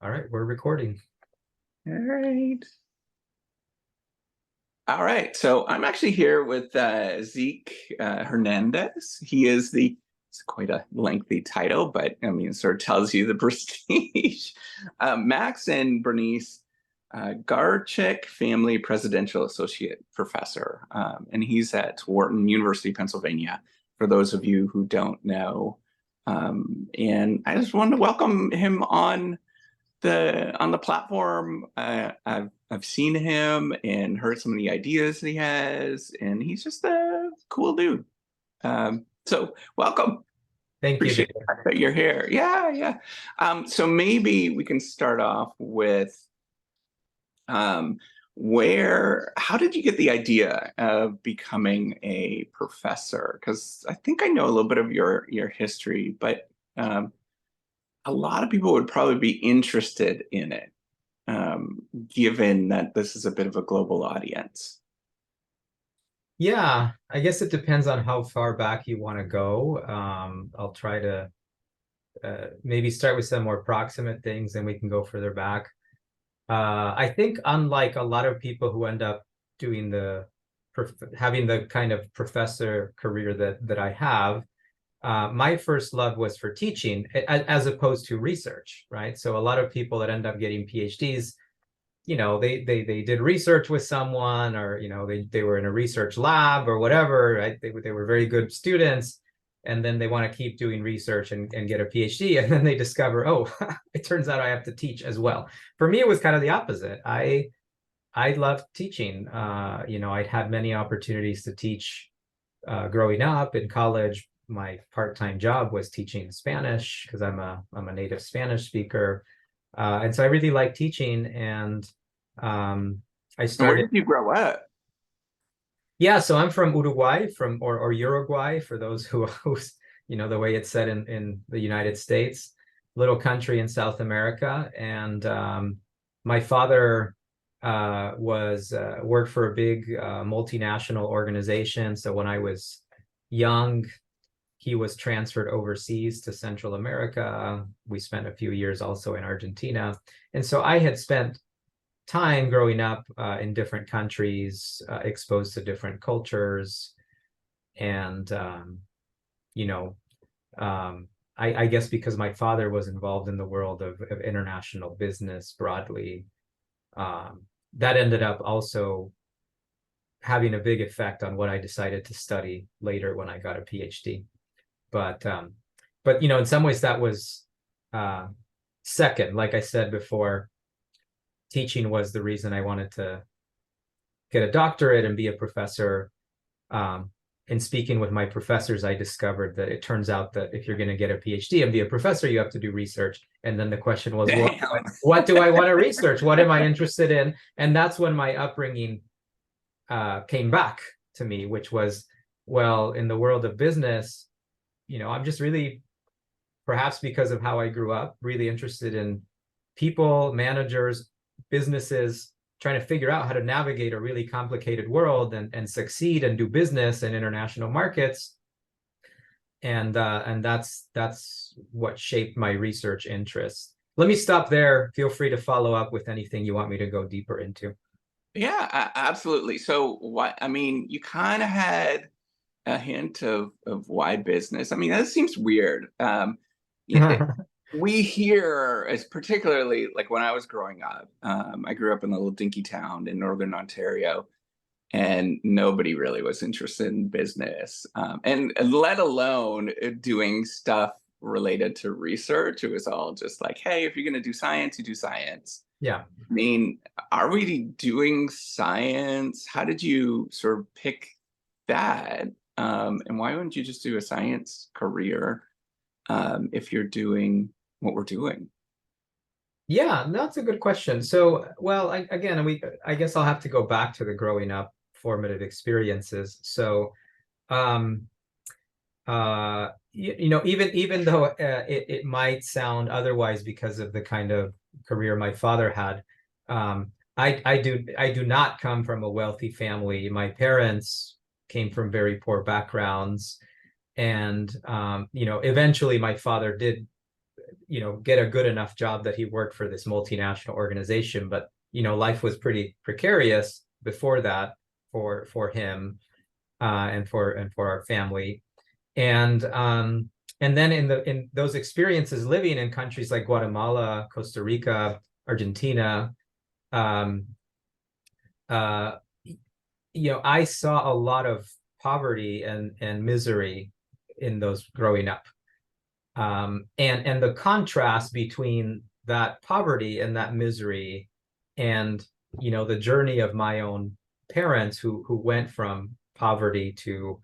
All right, we're recording. All right. All right. So I'm actually here with Zeke Hernandez. It's quite a lengthy title, but I mean, it sort of tells you the prestige. Max and Bernice Garchick Family Presidential Associate Professor. And he's at Wharton, University, Pennsylvania, for those of you who don't know. And I just wanted to welcome him on the platform. I've seen him and heard some of the ideas that he has, and he's just a cool dude. So welcome. Thank you, Appreciate David. that you're here. Yeah. So maybe we can start off with how did you get the idea of becoming a professor? Because I think I know a little bit of your history, but a lot of people would probably be interested in it, given that this is a bit of a global audience. Yeah, I guess it depends on how far back you want to go. I'll try to maybe start with some more proximate things, and we can go further back. I think unlike a lot of people who end up doing having the kind of professor career that I have, my first love was for teaching as opposed to research, right? So a lot of people that end up getting PhDs, they did research with someone, or they were in a research lab or whatever, right? They were very good students, and then they want to keep doing research and get a PhD, and then they discover, oh, it turns out I have to teach as well. For me, it was kind of the opposite. I loved teaching. I'd had many opportunities to teach growing up in college. My part-time job was teaching Spanish because I'm a native Spanish speaker. And so I really like teaching, and I And where started. did you grow up? Yeah, so I'm from Uruguay, or Uruguay for those who's the way it's said in the United States, little country in South America. And my father was worked for a big multinational organization. So when I was young, he was transferred overseas to Central America. We spent a few years also in Argentina. And so I had spent time growing up in different countries, exposed to different cultures. And, I guess because my father was involved in the world of international business broadly, that ended up also having a big effect on what I decided to study later when I got a PhD. But in some ways that was second. Like I said before, teaching was the reason I wanted to get a doctorate and be a professor. In speaking with my professors, I discovered that it turns out that if you're going to get a PhD and be a professor, you have to do research. And then the question was, well, what do I want to research? What am I interested in? And that's when my upbringing came back to me, which was, well, in the world of business, I'm just really, perhaps because of how I grew up, really interested in people, managers, businesses, trying to figure out how to navigate a really complicated world and succeed and do business in international markets. And that's what shaped my research interests. Let me stop there. Feel free to follow up with anything you want me to go deeper into. Yeah, absolutely. So you kind of had a hint of why business. I mean, that seems weird. We hear, as particularly like when I was growing up, I grew up in a little dinky town in northern Ontario, and nobody really was interested in business, and let alone doing stuff related to research. It was all just like, hey, if you're going to do science, you do science. Yeah. I mean, are we doing science? How did you sort of pick that? And why wouldn't you just do a science career if you're doing what we're doing? Yeah, that's a good question. So, well, I guess I'll have to go back to the growing up formative experiences. So, even though it might sound otherwise because of the kind of career my father had, I do not come from a wealthy family. My parents came from very poor backgrounds, and eventually my father did get a good enough job that he worked for this multinational organization. But, life was pretty precarious before that for him, and for our family. And then in those experiences living in countries like Guatemala, Costa Rica, Argentina, um, I saw a lot of poverty and misery in those growing up. And the contrast between that poverty and that misery and, the journey of my own parents who went from poverty to,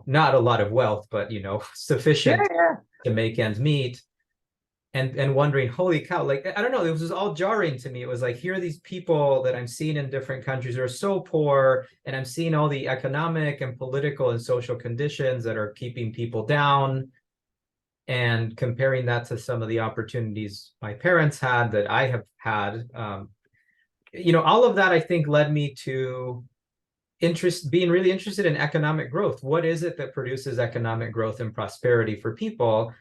not a lot of wealth, but, sufficient Yeah. to make ends meet. And wondering, holy cow, like, I don't know, it was just all jarring to me. It was like, here are these people that I'm seeing in different countries who are so poor, and I'm seeing all the economic and political and social conditions that are keeping people down, and comparing that to some of the opportunities my parents had that I have had. All of that, I think, led me to being really interested in economic growth. What is it that produces economic growth and prosperity for people?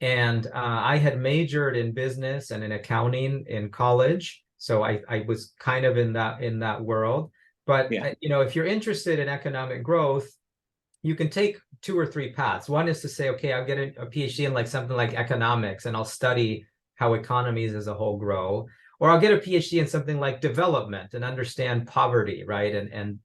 And I had majored in business and in accounting in college, so I was kind of in that world. But Yeah. if you're interested in economic growth, you can take two or three paths. One is to say, okay, I'll get a PhD in like something like economics, and I'll study how economies as a whole grow. Or I'll get a PhD in something like development and understand poverty, right? And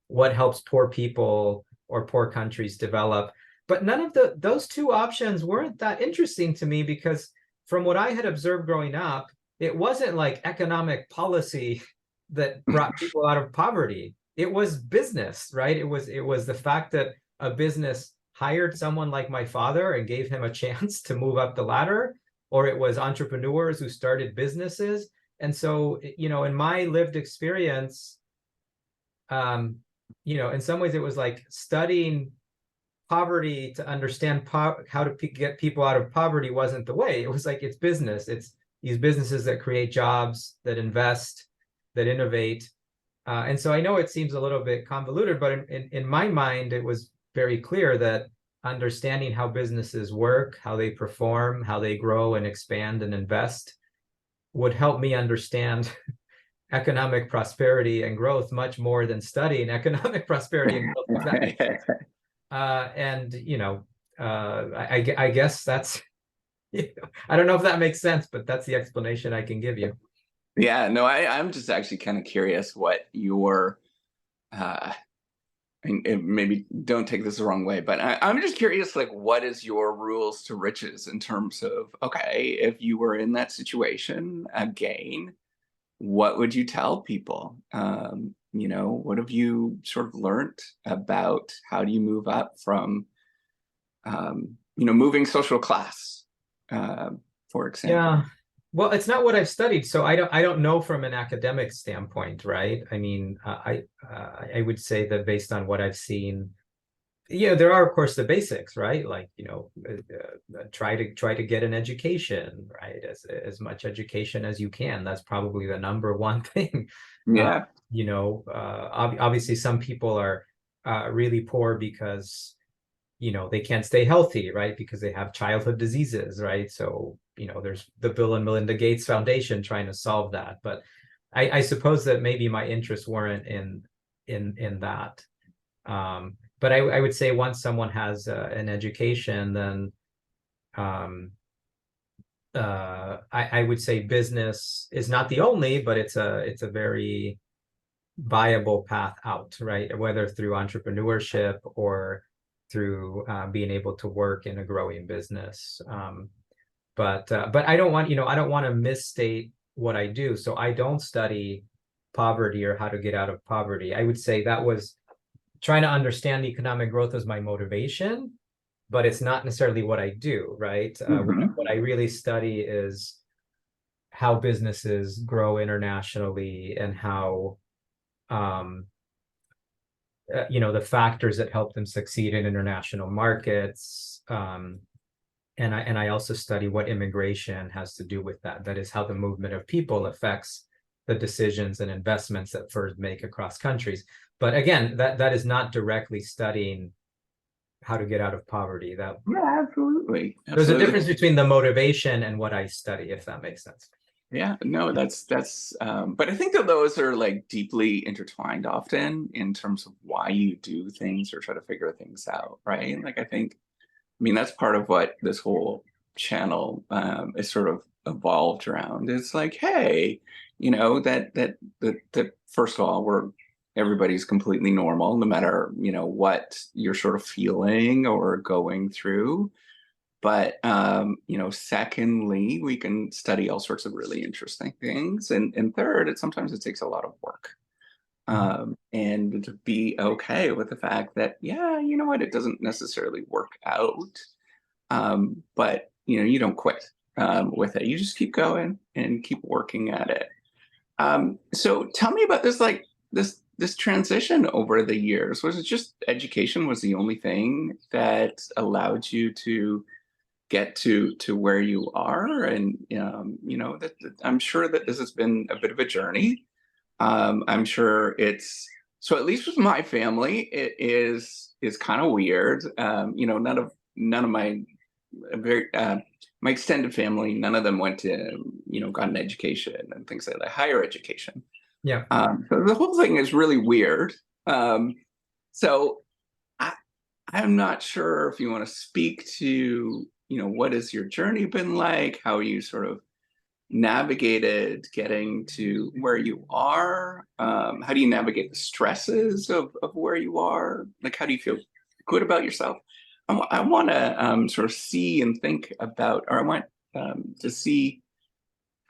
what helps poor people or poor countries develop. But none of those two options weren't that interesting to me, because from what I had observed growing up, it wasn't like economic policy that brought people out of poverty. It was business, right? It was the fact that a business hired someone like my father and gave him a chance to move up the ladder, or it was entrepreneurs who started businesses. And so, in my lived experience, in some ways it was like studying poverty to understand how to get people out of poverty wasn't the way. It was like, it's business. It's these businesses that create jobs, that invest, that innovate. And so I know it seems a little bit convoluted, but in my mind, it was very clear that understanding how businesses work, how they perform, how they grow and expand and invest would help me understand economic prosperity and growth much more than studying economic prosperity and growth. If that makes sense. And I guess that's I don't know if that makes sense, but that's the explanation I can give you. Yeah, no, I'm just actually kind of curious what your and maybe don't take this the wrong way, but I'm just curious, like, what is your rules to riches in terms of, okay, if you were in that situation again, what would you tell people? What have you sort of learned about how do you move up from, moving social class, for example? Yeah. Well, it's not what I've studied, so I don't know from an academic standpoint, right? I mean, I would say that based on what I've seen, there are of course the basics, right? Like, try to get an education, right? As much education as you can. That's probably the number one thing. Yeah. Obviously some people are really poor because they can't stay healthy, right? Because they have childhood diseases, right? So there's the Bill and Melinda Gates Foundation trying to solve that. But I suppose that maybe my interests weren't in that. But I would say once someone has an education, then I would say business is not the only, but it's a very viable path out, right? Whether through entrepreneurship or through being able to work in a growing business. But I don't want to misstate what I do. So I don't study poverty or how to get out of poverty. I would say that was trying to understand economic growth as my motivation, but it's not necessarily what I do, right? What I really study is how businesses grow internationally and how the factors that help them succeed in international markets. And I also study what immigration has to do with that. That is how the movement of people affects the decisions and investments that firms make across countries. But again, that is not directly studying how to get out of poverty. That Yeah, absolutely. there's a Absolutely. difference between the motivation and what I study, if that makes sense. Yeah, no, that's but I think that those are like deeply intertwined often in terms of why you do things or try to figure things out, right? Like I mean, that's part of what this whole channel is sort of evolved around. It's like, hey, you know, that first of all, we're everybody's completely normal, no matter, you know, what you're sort of feeling or going through. But you know, secondly, we can study all sorts of really interesting things. And third, sometimes it takes a lot of work. Mhm. And to be okay with the fact that, yeah, you know what, it doesn't necessarily work out. But you know, you don't quit with it. You just keep going and keep working at it. So tell me about this, like this transition over the years. Was it just education was the only thing that allowed you to get to where you are? And you know that I'm sure that this has been a bit of a journey. I'm sure it's so. At least with my family, it is kind of weird. You know, none of my very my extended family, none of them went to, you know, got an education and things like that, higher education. Yeah. So the whole thing is really weird. Um, so I, I'm not sure if you want to speak to, you know, what has your journey been like? How you sort of navigated getting to where you are? How do you navigate the stresses of where you are? Like, how do you feel good about yourself? I want to sort of see and think about, or I want to see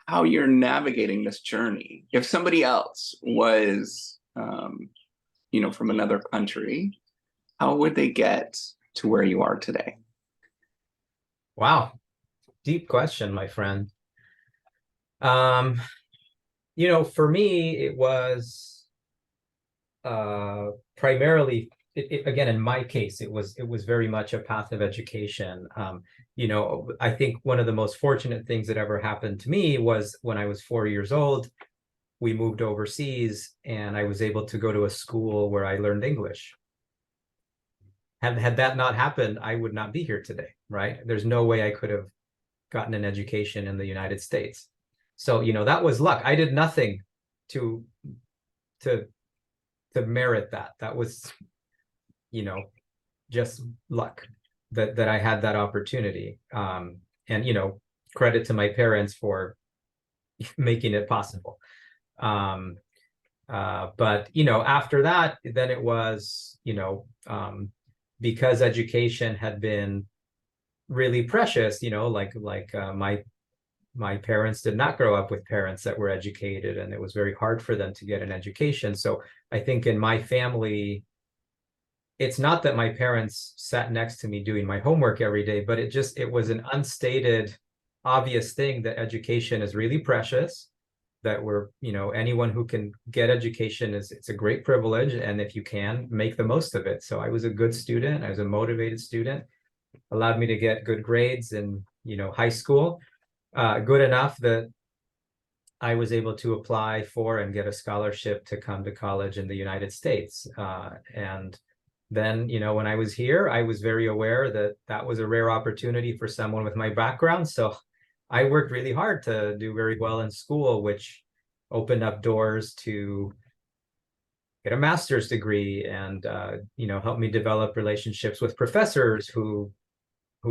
how you're navigating this journey. If somebody else was, you know, from another country, how would they get to where you are today? Wow. Deep question, my friend. Um, you know, for me, it was primarily again, in my case, it was very much a path of education. You know, I think one of the most fortunate things that ever happened to me was when I was 4 years old, we moved overseas and I was able to go to a school where I learned English. Had that not happened, I would not be here today, right? There's no way I could have gotten an education in the United States. So, you know, that was luck. I did nothing to to to merit that. That was, you know, just luck that I had that opportunity. And you know, credit to my parents for making it possible. Um, but you know, after that, then it was, you know, because education had been really precious, you know, my parents did not grow up with parents that were educated, and it was very hard for them to get an education. So I think in my family, it's not that my parents sat next to me doing my homework every day, but it was an unstated, obvious thing that education is really precious, that we're, you know, anyone who can get education it's a great privilege. And if you can, make the most of it. So I was a good student. I was a motivated student, allowed me to get good grades in, you know, high school, good enough that I was able to apply for and get a scholarship to come to college in the United States. And then, you know, when I was here, I was very aware that that was a rare opportunity for someone with my background. So I worked really hard to do very well in school, which opened up doors to get a master's degree and, you know, helped me develop relationships with professors who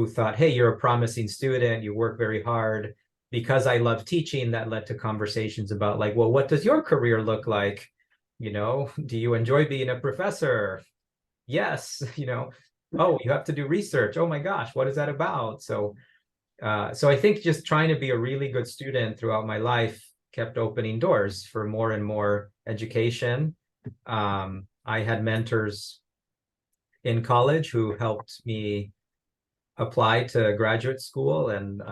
thought, hey, you're a promising student, you work very hard. Because I love teaching, that led to conversations about like, well, what does your career look like? You know, do you enjoy being a professor? Yes. You know, oh, you have to do research. Oh my gosh, what is that about? So I think just trying to be a really good student throughout my life kept opening doors for more and more education. I had mentors in college who helped me apply to graduate school, and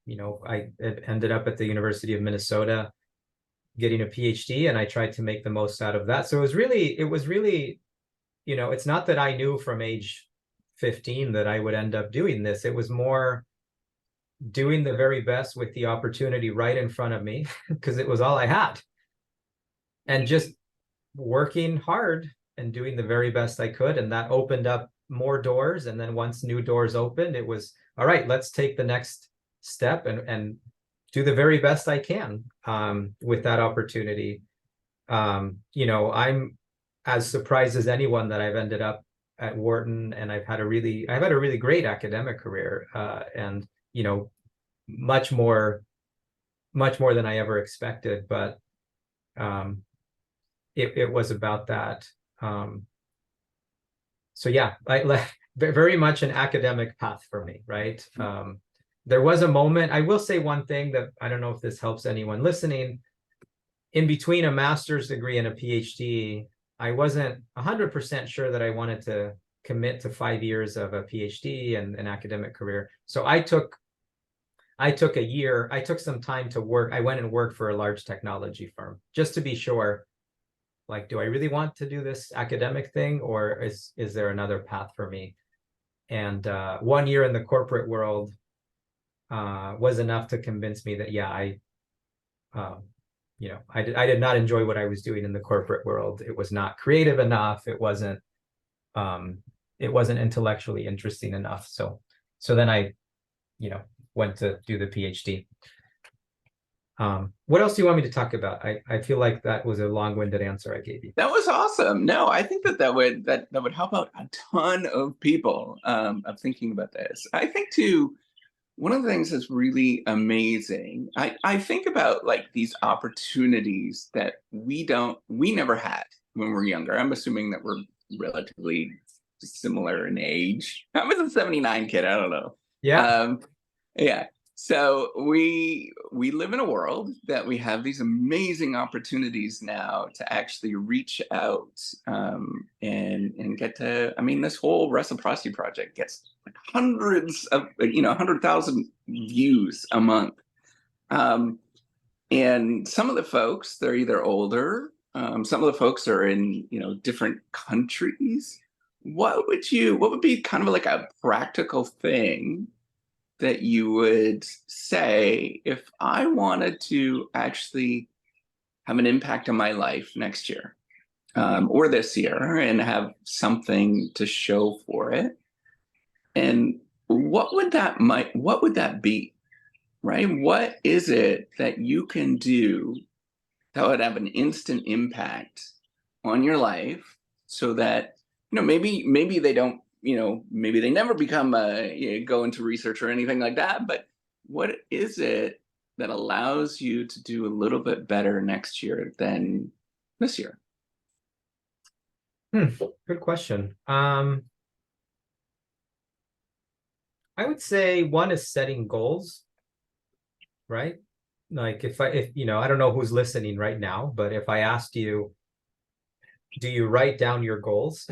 you know, I ended up at the University of Minnesota getting a PhD, and I tried to make the most out of that. So it was really, you know, it's not that I knew from age 15 that I would end up doing this. It was more doing the very best with the opportunity right in front of me because it was all I had, and just working hard and doing the very best I could. And that opened up more doors. And then once new doors opened, it was, all right, let's take the next step and do the very best I can with that opportunity. I'm as surprised as anyone that I've ended up at Wharton, and I've had a really great academic career, and much more than I ever expected. But it was about that. So yeah, very much an academic path for me, right? There was a moment, I will say one thing that I don't know if this helps anyone listening. In between a master's degree and a PhD, I wasn't 100% sure that I wanted to commit to 5 years of a PhD and an academic career. So I took a year, I took some time to work. I went and worked for a large technology firm just to be sure, like, do I really want to do this academic thing, or is there another path for me? And 1 year in the corporate world was enough to convince me that, yeah, I did not enjoy what I was doing in the corporate world. It was not creative enough. It wasn't intellectually interesting enough. So then I, went to do the PhD. What else do you want me to talk about? I feel like that was a long-winded answer I gave you. That was awesome. No, I think that would help out a ton of people of thinking about this. I think too, one of the things that's really amazing, I think about like these opportunities that we never had when we were younger. I'm assuming that we're relatively similar in age. I was a 79 kid, I don't know. Yeah. Yeah. So we live in a world that we have these amazing opportunities now to actually reach out and get to. I mean, this whole reciprocity project gets like hundreds of 100,000 views a month, and some of the folks, they're either older, some of the folks are in different countries. What would be kind of like a practical thing that you would say if I wanted to actually have an impact on my life next year or this year and have something to show for it? And what would that be, right? What is it that you can do that would have an instant impact on your life so that maybe they don't, maybe they never become go into research or anything like that, but what is it that allows you to do a little bit better next year than this year? Good question. I would say one is setting goals, right? Like if I don't know who's listening right now, but if I asked you, do you write down your goals,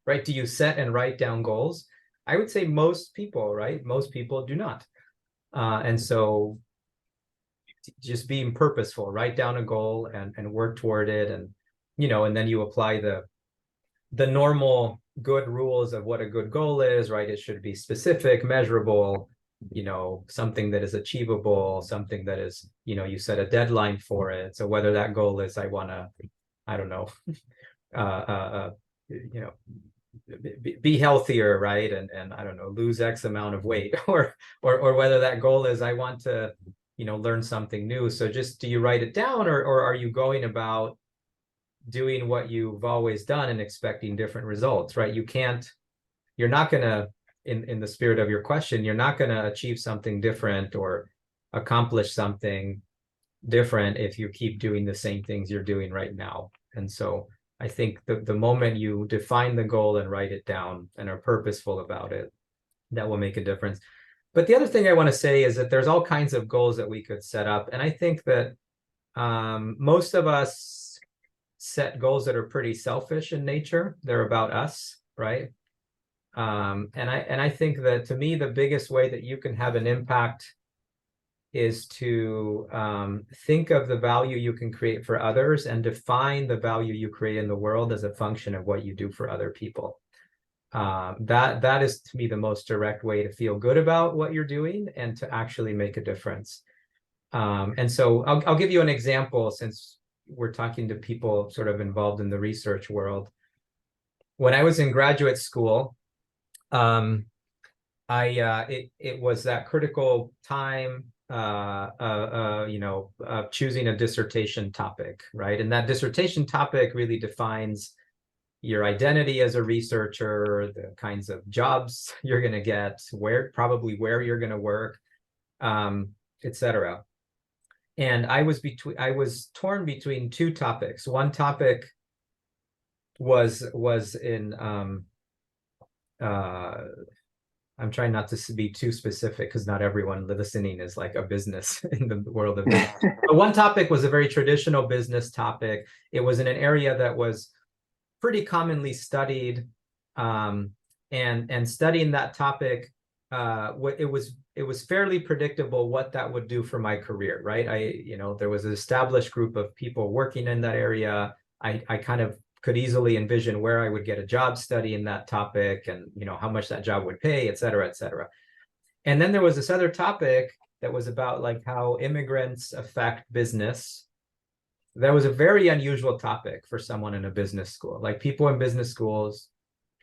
right? Do you set and write down goals? I would say most people, right? Most people do not. And so just being purposeful, write down a goal and work toward it. And, and then you apply the normal good rules of what a good goal is, right? It should be specific, measurable, something that is achievable, something that is, you set a deadline for it. So whether that goal is, I want to, I don't know, be healthier, right? And I don't know, lose X amount of weight, or whether that goal is, I want to, learn something new. So just, do you write it down, or are you going about doing what you've always done and expecting different results, right? You're not gonna, in the spirit of your question, you're not gonna achieve something different or accomplish something different if you keep doing the same things you're doing right now. And so I think the moment you define the goal and write it down and are purposeful about it, that will make a difference. But the other thing I want to say is that there's all kinds of goals that we could set up. And I think that most of us set goals that are pretty selfish in nature. They're about us, right? And I think that, to me, the biggest way that you can have an impact is to think of the value you can create for others and define the value you create in the world as a function of what you do for other people. That is, to me, the most direct way to feel good about what you're doing and to actually make a difference. And so I'll give you an example, since we're talking to people sort of involved in the research world. When I was in graduate school, um, it was that critical time, choosing a dissertation topic, right? And that dissertation topic really defines your identity as a researcher, the kinds of jobs you're going to get, probably where you're going to work, etc. And I was torn between two topics. One topic was in I'm trying not to be too specific because not everyone listening is like a business in the world of business. But one topic was a very traditional business topic. It was in an area that was pretty commonly studied, and studying that topic, it was fairly predictable what that would do for my career, right? There was an established group of people working in that area. I kind of could easily envision where I would get a job studying that topic, and how much that job would pay, et cetera, et cetera. And then there was this other topic that was about like how immigrants affect business. That was a very unusual topic for someone in a business school. Like people in business schools,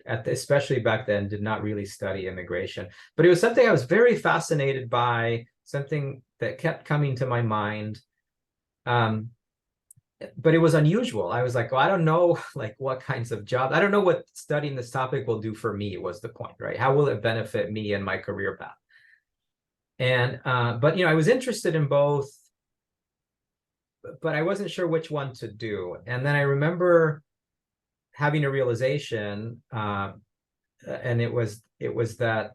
especially back then, did not really study immigration. But it was something I was very fascinated by, something that kept coming to my mind. But it was unusual. I was like, well, I don't know like what kinds of jobs. I don't know what studying this topic will do for me, was the point, right? How will it benefit me in my career path? And but I was interested in both, but I wasn't sure which one to do. And then I remember having a realization, and it was that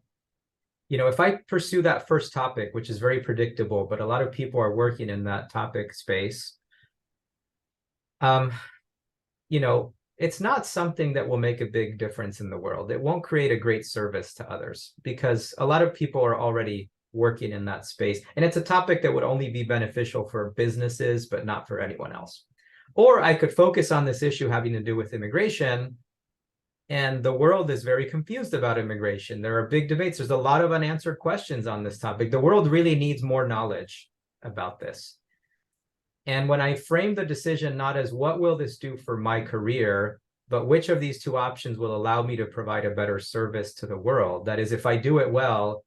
if I pursue that first topic, which is very predictable, but a lot of people are working in that topic space, it's not something that will make a big difference in the world. It won't create a great service to others because a lot of people are already working in that space. And it's a topic that would only be beneficial for businesses, but not for anyone else. Or I could focus on this issue having to do with immigration. And the world is very confused about immigration. There are big debates. There's a lot of unanswered questions on this topic. The world really needs more knowledge about this. And when I framed the decision not as what will this do for my career, but which of these two options will allow me to provide a better service to the world, that is, if I do it well,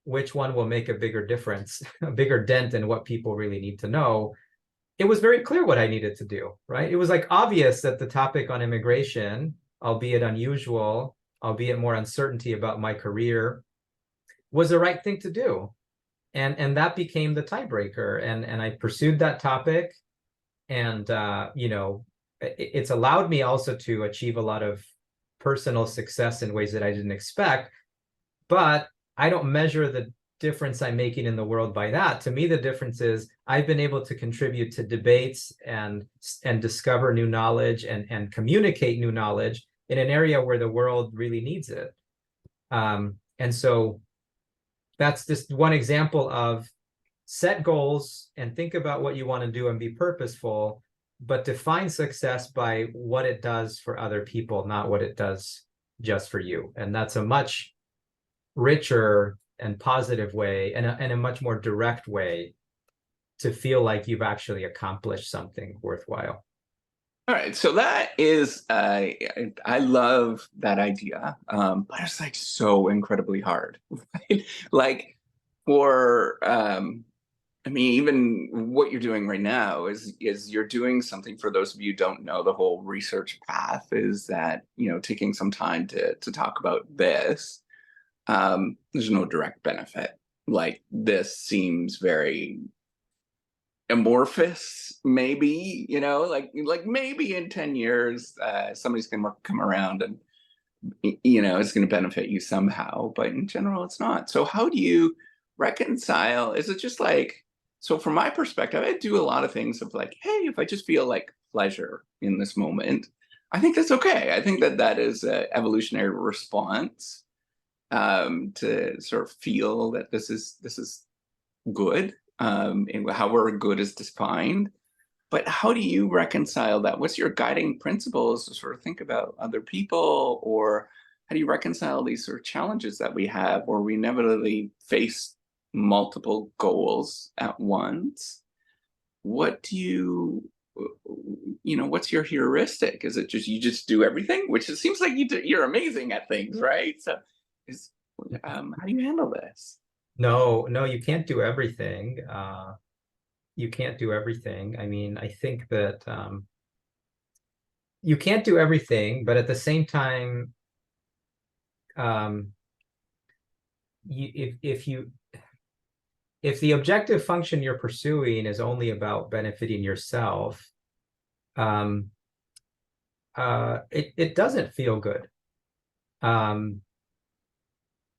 which one will make a bigger difference, a bigger dent in what people really need to know, it was very clear what I needed to do, right? It was like obvious that the topic on immigration, albeit unusual, albeit more uncertainty about my career, was the right thing to do. And that became the tiebreaker. And I pursued that topic. And, it's allowed me also to achieve a lot of personal success in ways that I didn't expect. But I don't measure the difference I'm making in the world by that. To me, the difference is I've been able to contribute to debates and discover new knowledge and communicate new knowledge in an area where the world really needs it. And so that's just one example of set goals and think about what you want to do and be purposeful, but define success by what it does for other people, not what it does just for you. And that's a much richer and positive way, and a much more direct way to feel like you've actually accomplished something worthwhile. All right, so that is, I love that idea, but it's like so incredibly hard, right? Like for, I mean, even what you're doing right now is you're doing something. For those of you who don't know, the whole research path is that taking some time to talk about this. There's no direct benefit. Like this seems very amorphous, maybe, like maybe in 10 years somebody's gonna come around and it's going to benefit you somehow, but in general it's not. So how do you reconcile? Is it just like, so from my perspective, I do a lot of things of like, hey, if I just feel like pleasure in this moment, I think that's okay. I think that is an evolutionary response, to sort of feel that this is good, and however good is defined. But how do you reconcile that? What's your guiding principles to sort of think about other people, or how do you reconcile these sort of challenges that we have, where we inevitably face multiple goals at once? What do you, what's your heuristic? Is it just you just do everything, which it seems like you're amazing at things, right? So is how do you handle this? No, no, you can't do everything. You can't do everything. I mean, I think that you can't do everything, but at the same time, um, if the objective function you're pursuing is only about benefiting yourself, um, it doesn't feel good.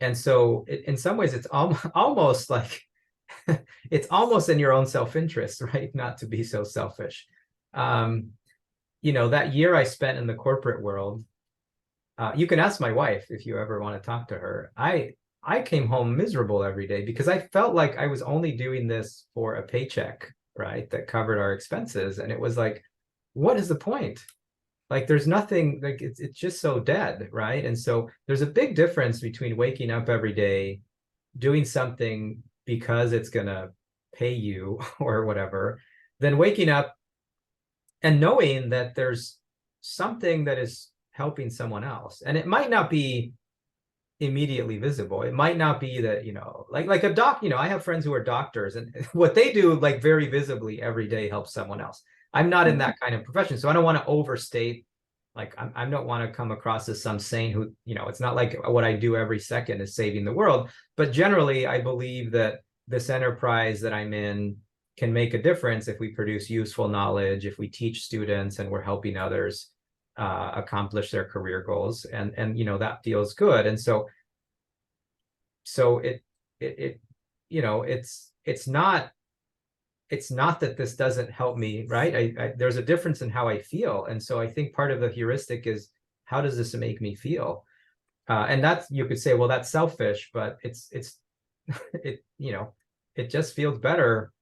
And so in some ways, it's almost like it's almost in your own self-interest, right? Not to be so selfish. That year I spent in the corporate world, you can ask my wife if you ever want to talk to her. I came home miserable every day because I felt like I was only doing this for a paycheck, right? That covered our expenses. And it was like, what is the point? Like there's nothing, like it's just so dead, right? And so there's a big difference between waking up every day, doing something because it's gonna pay you or whatever, than waking up and knowing that there's something that is helping someone else. And it might not be immediately visible. It might not be that, like a doc, I have friends who are doctors, and what they do like very visibly every day helps someone else. I'm not in that kind of profession, so I don't want to overstate. Like I don't want to come across as some saint who, it's not like what I do every second is saving the world. But generally, I believe that this enterprise that I'm in can make a difference if we produce useful knowledge, if we teach students, and we're helping others accomplish their career goals, and that feels good. And so it's not that this doesn't help me, right? There's a difference in how I feel, and so I think part of the heuristic is, how does this make me feel? And that's, you could say, well, that's selfish, but it's it it just feels better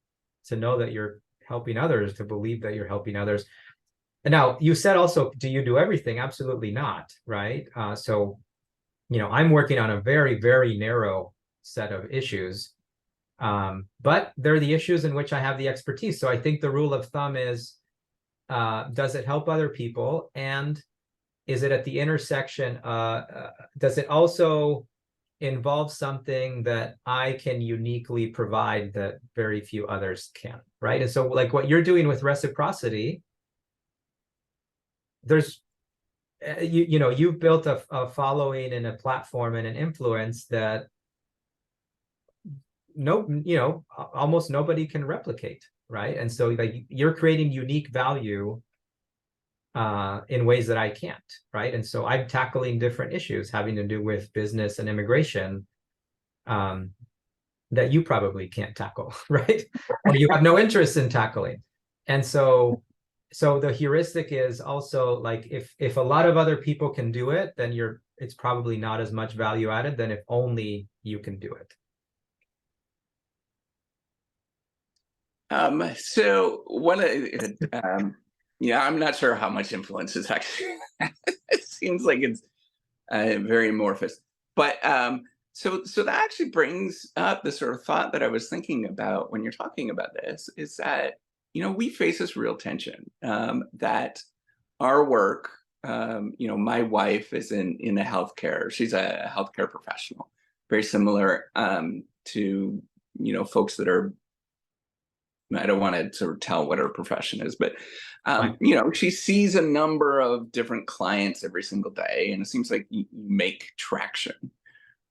to know that you're helping others, to believe that you're helping others. And now you said also, do you do everything? Absolutely not, right? So I'm working on a very, very narrow set of issues, but they're the issues in which I have the expertise. So I think the rule of thumb is, does it help other people? And is it at the intersection? Does it also involve something that I can uniquely provide that very few others can, right? And so like what you're doing with reciprocity, there's you've built a following and a platform and an influence that almost nobody can replicate, right? And so like you're creating unique value in ways that I can't, right? And so I'm tackling different issues having to do with business and immigration that you probably can't tackle, right? Or you have no interest in tackling. And so the heuristic is also like, if a lot of other people can do it, then it's probably not as much value added than if only you can do it. So one of I'm not sure how much influence is actually. It seems like it's very amorphous, but so that actually brings up the sort of thought that I was thinking about when you're talking about this, is that we face this real tension, that our work. My wife is in a healthcare. She's a healthcare professional, very similar to folks that are. I don't want to sort of tell what her profession is, but she sees a number of different clients every single day, and it seems like you make traction,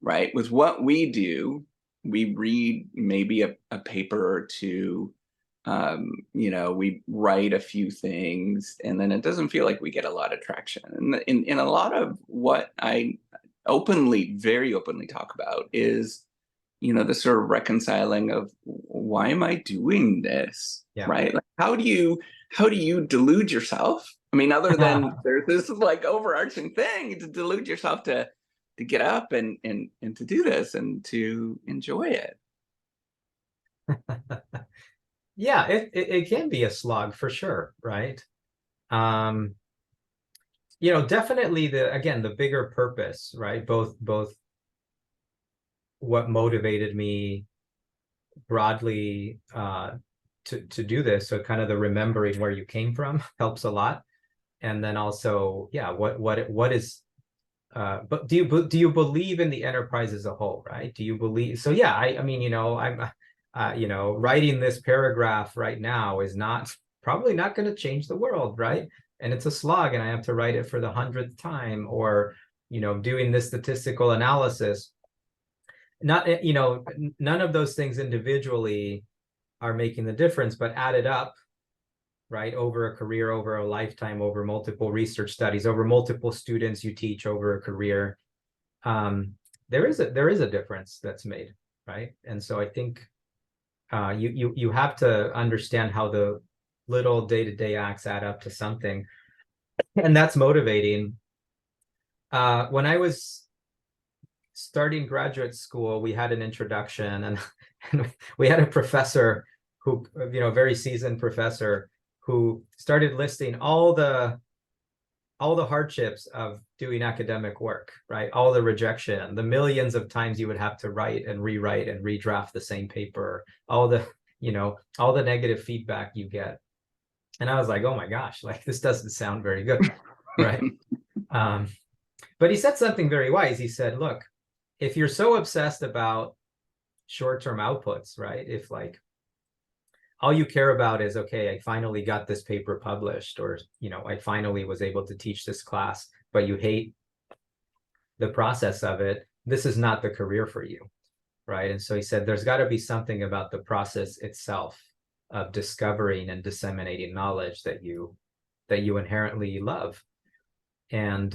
right? With what we do, we read maybe a paper or two, we write a few things, and then it doesn't feel like we get a lot of traction. And in a lot of what I very openly talk about is the sort of reconciling of, why am I doing this? Yeah. Right? Like, how do you delude yourself? I mean, other than there's this like overarching thing to delude yourself to get up and to do this and to enjoy it. Yeah, it can be a slog for sure, right? Definitely the bigger purpose, right? Both what motivated me broadly to do this. So kind of the remembering where you came from helps a lot. And then also, yeah, what is but do you believe in the enterprise as a whole, right? Do you believe? So yeah, I mean, I'm writing this paragraph right now is not probably not going to change the world, right? And it's a slog, and I have to write it for the 100th time, or doing this statistical analysis. Not none of those things individually are making the difference, but added up, right, over a career, over a lifetime, over multiple research studies, over multiple students you teach over a career, there is a difference that's made, right? And so I think you have to understand how the little day-to-day acts add up to something, and that's motivating. When I was starting graduate school, we had an introduction, and we had a professor who, very seasoned professor, who started listing all the hardships of doing academic work, right? All the rejection, the millions of times you would have to write and rewrite and redraft the same paper, all the negative feedback you get. And I was like, oh my gosh, like this doesn't sound very good, right? But he said something very wise. He said, look, if you're so obsessed about short-term outputs, right? If like all you care about is, okay, I finally got this paper published, or, I finally was able to teach this class, but you hate the process of it, this is not the career for you, right? And so he said, there's got to be something about the process itself of discovering and disseminating knowledge that you inherently love. And,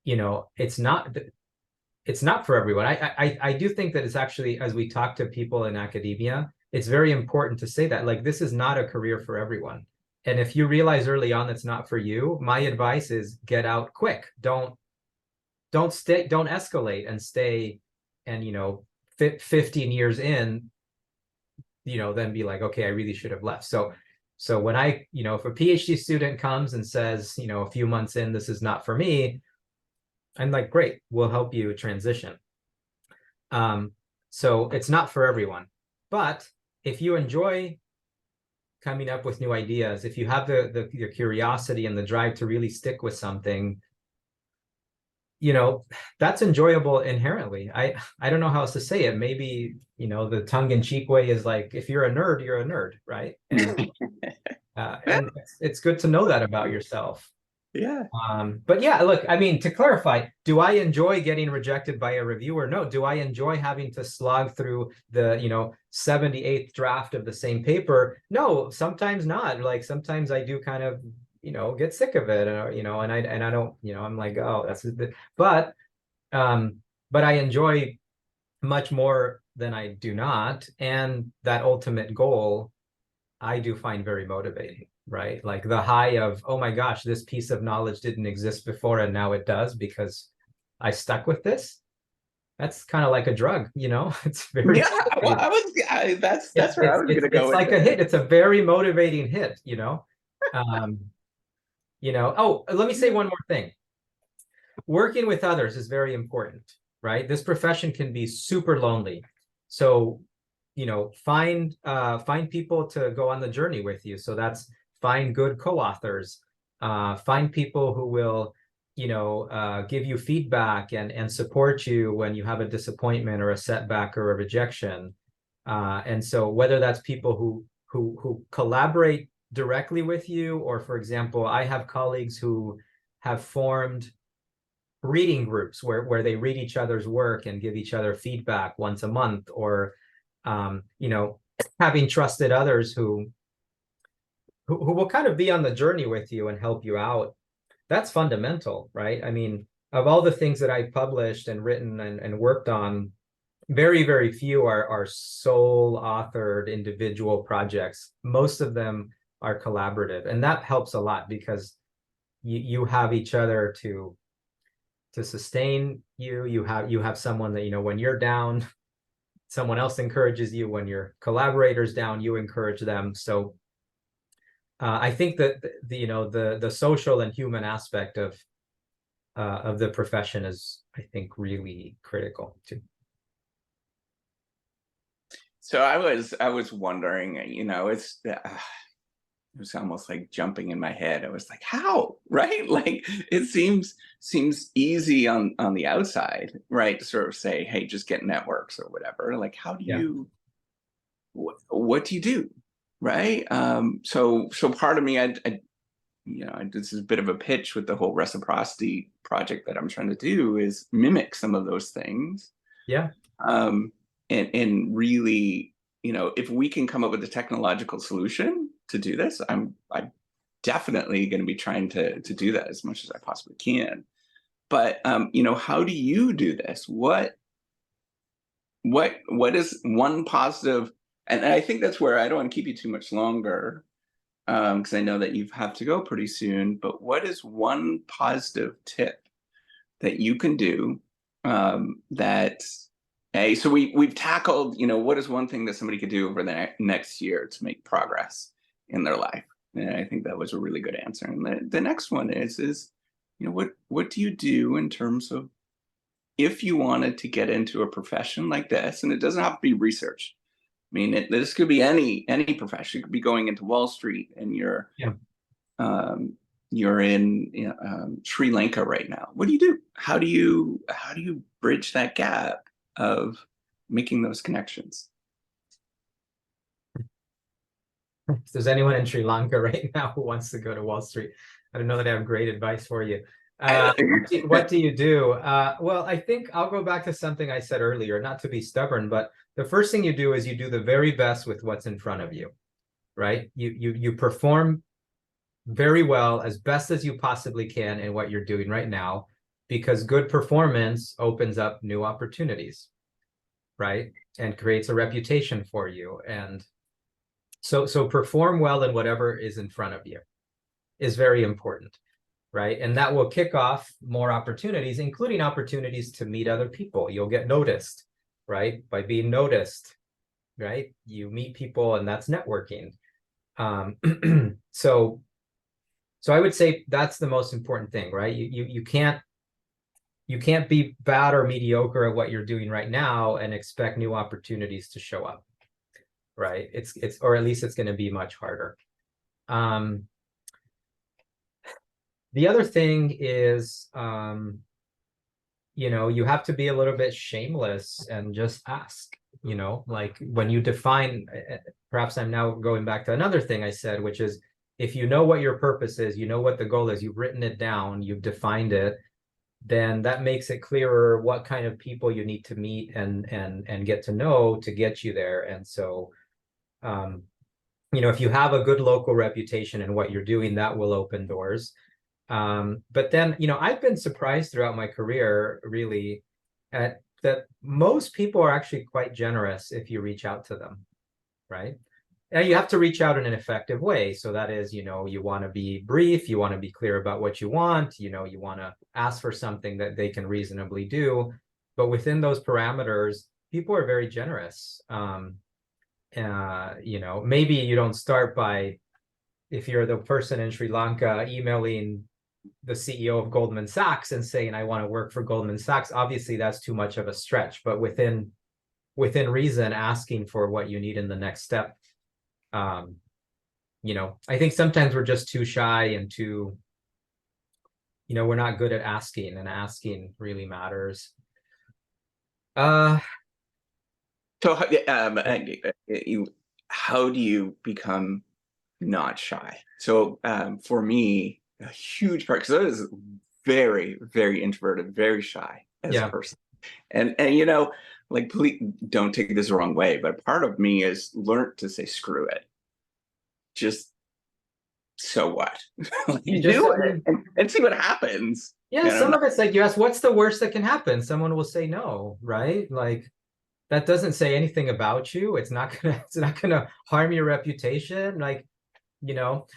it's not for everyone. I do think that it's actually, as we talk to people in academia, it's very important to say that, like, this is not a career for everyone. And if you realize early on it's not for you, my advice is get out quick. Don't escalate and stay, and 15 years in, then be like, okay, I really should have left. So when if a PhD student comes and says, a few months in, this is not for me, I'm like, great, we'll help you transition. So it's not for everyone, but if you enjoy coming up with new ideas, if you have the curiosity and the drive to really stick with something, that's enjoyable inherently. I don't know how else to say it. Maybe, the tongue-in-cheek way is like, if you're a nerd, you're a nerd, right? And it's good to know that about yourself. Yeah. But yeah, look, I mean, to clarify, do I enjoy getting rejected by a reviewer? No. Do I enjoy having to slog through the, 78th draft of the same paper? No, sometimes not. Like sometimes I do kind of, get sick of it, and I don't, I'm like, oh, that's but I enjoy much more than I do not. And that ultimate goal, I do find very motivating, right? Like the high of, oh my gosh, this piece of knowledge didn't exist before and now it does because I stuck with this. That's kind of like a drug, It's very Yeah. Well, that's where I was going to go it's with like it. a hit. It's a very motivating hit, Um, oh, let me say one more thing. Working with others is very important, right? This profession can be super lonely. So, find people to go on the journey with you. So that's find good co-authors, find people who will, give you feedback and support you when you have a disappointment or a setback or a rejection. And so whether that's people who collaborate directly with you, or for example, I have colleagues who have formed reading groups where they read each other's work and give each other feedback once a month, or having trusted others who will kind of be on the journey with you and help you out. That's fundamental, right? I mean, of all the things that I've published and written and worked on, very, very few are sole authored individual projects. Most of them are collaborative, and that helps a lot because you have each other to sustain you. You have someone that, when you're down, someone else encourages you. When your collaborator's down, you encourage them. So I think that the social and human aspect of the profession is, I think, really critical too. So I was wondering, it's it was almost like jumping in my head. I was like, how? Right? Like it seems easy on the outside, right? To sort of say, hey, just get networks or whatever. Like, how do Yeah. you what do you do? Right? So part of me, this is a bit of a pitch with the whole reciprocity project that I'm trying to do is mimic some of those things. Yeah. Um, and really, if we can come up with a technological solution to do this, I'm definitely going to be trying to do that as much as I possibly can. But how do you do this? What is one positive? And I think that's where I don't want to keep you too much longer, because I know that you have to go pretty soon. But what is one positive tip that you can do, that so we've tackled, what is one thing that somebody could do over the next year to make progress in their life? And I think that was a really good answer. And the next one is what do you do in terms of if you wanted to get into a profession like this, and it doesn't have to be research. I mean, this could be any profession. You could be going into Wall Street, and Yeah. you're in Sri Lanka right now. What do you do? How do you bridge that gap of making those connections? If there's anyone in Sri Lanka right now who wants to go to Wall Street, I don't know that I have great advice for you. What do you do? Well, I think I'll go back to something I said earlier, not to be stubborn, but the first thing you do is you do the very best with what's in front of you, right? You perform very well, as best as you possibly can in what you're doing right now, because good performance opens up new opportunities, right? And creates a reputation for you. And so perform well in whatever is in front of you is very important, right? And that will kick off more opportunities, including opportunities to meet other people. You'll get noticed, right? By being noticed, right? You meet people, and that's networking. So I would say that's the most important thing, right? You can't be bad or mediocre at what you're doing right now and expect new opportunities to show up, right? It's or at least it's going to be much harder. The other thing is, you have to be a little bit shameless and just ask, like when you define, perhaps I'm now going back to another thing I said, which is if you know what your purpose is, you know what the goal is, you've written it down, you've defined it, then that makes it clearer what kind of people you need to meet and get to know to get you there. And so, if you have a good local reputation in what you're doing, that will open doors. But then, I've been surprised throughout my career, really, at that most people are actually quite generous if you reach out to them, right? And you have to reach out in an effective way. So that is, you want to be brief, you want to be clear about what you want, you want to ask for something that they can reasonably do. But within those parameters, people are very generous. Maybe you don't start by, if you're the person in Sri Lanka, emailing the CEO of Goldman Sachs and saying, I want to work for Goldman Sachs. Obviously, that's too much of a stretch, but within reason, asking for what you need in the next step. I think sometimes we're just too shy and too, we're not good at asking, and asking really matters. So, how do you become not shy? So, for me, a huge part, because I was very, very introverted, very shy as a person, and like, please don't take this the wrong way, but part of me is learned to say screw it. Just so what? You do it and see what happens. Yeah, some of it's like you ask, what's the worst that can happen? Someone will say no, right? Like that doesn't say anything about you. It's not gonna harm your reputation. Like,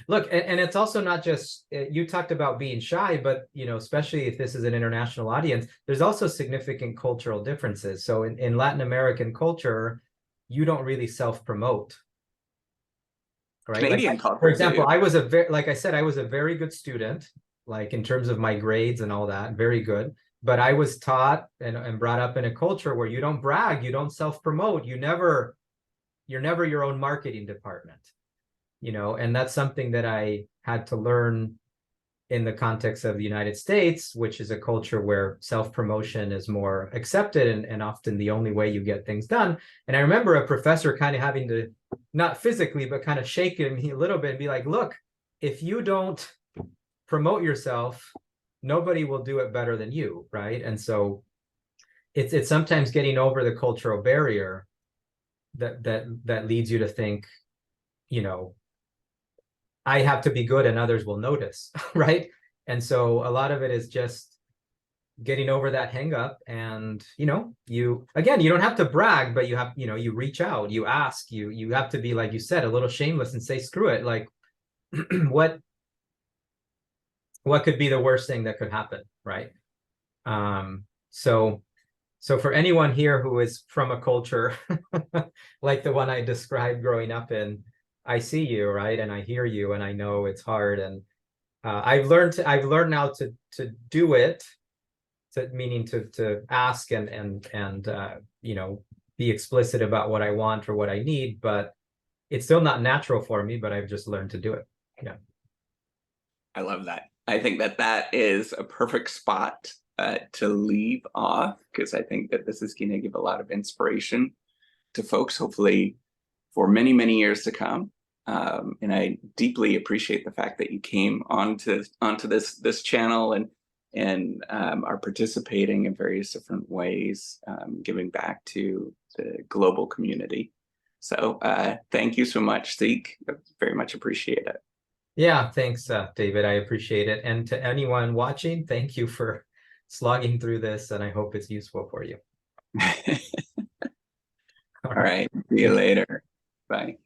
look, and it's also not just, you talked about being shy, but especially if this is an international audience, there's also significant cultural differences. So in Latin American culture, you don't really self-promote. Right. Canadian culture, for example, I was like I said, I was a very good student, like in terms of my grades and all that, very good. But I was taught and brought up in a culture where you don't brag, you don't self-promote, you're never your own marketing department. and that's something that I had to learn in the context of the United States, which is a culture where self-promotion is more accepted and often the only way you get things done. And I remember a professor kind of having to, not physically, but kind of shaking me a little bit and be like, look, if you don't promote yourself, nobody will do it better than you, right? And so it's sometimes getting over the cultural barrier that leads you to think, I have to be good and others will notice, right? And so a lot of it is just getting over that hang up. And you don't have to brag, but you reach out, you ask, you have to be, like you said, a little shameless and say, screw it, like what could be the worst thing that could happen, right? So for anyone here who is from a culture like the one I described growing up in, I see you, right? And I hear you, and I know it's hard. And I've learned now to do it, meaning to ask and be explicit about what I want or what I need. But it's still not natural for me. But I've just learned to do it. Yeah. I love that. I think that is a perfect spot to leave off, because I think that this is going to give a lot of inspiration to folks, hopefully for many, many years to come. And I deeply appreciate the fact that you came onto this channel and are participating in various different ways, giving back to the global community. So thank you so much, Zeke. I very much appreciate it. Yeah, thanks, David. I appreciate it. And to anyone watching, thank you for slogging through this, and I hope it's useful for you. All right. See you later. Bye.